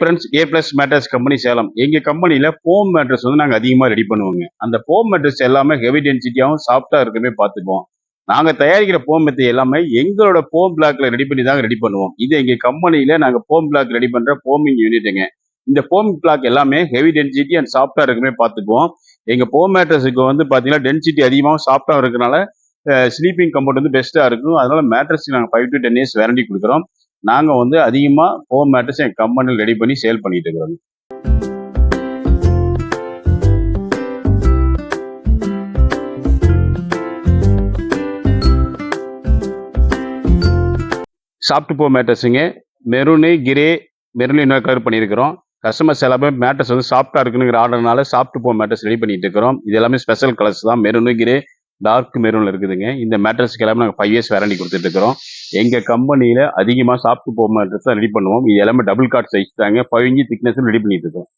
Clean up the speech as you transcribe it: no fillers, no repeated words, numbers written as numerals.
Friends, ஏ plus mattress company Salem. எங்க கம்பெனியில foam mattress வந்து நாங்க அதிகமா ரெடி பண்ணுவோங்க. அந்த ஃபோம் மேட்ரஸ் எல்லாமே ஹெவி டென்சிட்டியாவும், சாஃப்ட்டா இருக்கவே பார்த்துக்குவோம். நாங்க தயாரிக்கிற ஃபோம் மெத்தை எல்லாமே எங்களோட ஃபோம் பிளாக்ல ரெடி பண்ணி தாங்க ரெடி பண்ணுவோம். இது எங்க கம்பெனியில நாங்க ஃபோம் பிளாக் ரெடி பண்ற ஃபோமிங் யூனிட்டுங்க. இந்த ஃபோம் பிளாக் எல்லாமே ஹெவி டென்சிட்டி அண்ட் சாஃப்ட்டா இருக்கவே பார்த்துக்குவோம். எங்க ஃபோம் மேட்ரஸுக்கு வந்து பார்த்தீங்கன்னா, டென்சிட்டி அதிகமாவும், சாஃப்ட்டாவும் இருக்கனால ஸ்லீப்பிங் கம்ஃபர்ட் வந்து பெஸ்ட்டா இருக்கும். அதனால மேட்ரஸ்க்கு நாங்க 5 to 10 இயர்ஸ் வாரண்டி குடுக்குறோம். நாங்க வந்து அதிகமா ஃபோம் மேட்ரஸ் எங்க கம்பெனில ரெடி பண்ணி சேல் பண்ணிட்டு இருக்கிறோம். சாஃப்ட் ஃபோம் மேட்ரஸுங்க. மெரூனு, கிரே, மெரூன் இன்னொரு கலர் பண்ணியிருக்கிறோம். கஸ்டமர்ஸ் எல்லாமே மேட்ரஸ் வந்து சாஃப்ட்டா இருக்குங்கிற ஆர்டர்னால சாஃப்ட் ஃபோம் மேட்ரஸ் ரெடி பண்ணிட்டு இருக்கிறோம். இது எல்லாமே ஸ்பெஷல் கலர்ஸ் தான். மெரூனு, கிரே, டார்க் மெரூன்ல இருக்குதுங்க. இந்த மேட்ரஸ்க்கு எல்லாமே நாங்கள் 5 இயர்ஸ் வாரண்டி கொடுத்துட்டு இருக்கிறோம். எங்க கம்பெனியில அதிகமாக சாஃப்ட் ஃபோம் மேட்ரஸ் தான் ரெடி பண்ணுவோம். இது எல்லாமே டபுள் காட் சைஸ் தாங்க. 5 இன்ச் திக்னஸ் ரெடி பண்ணிட்டு இருக்கோம்.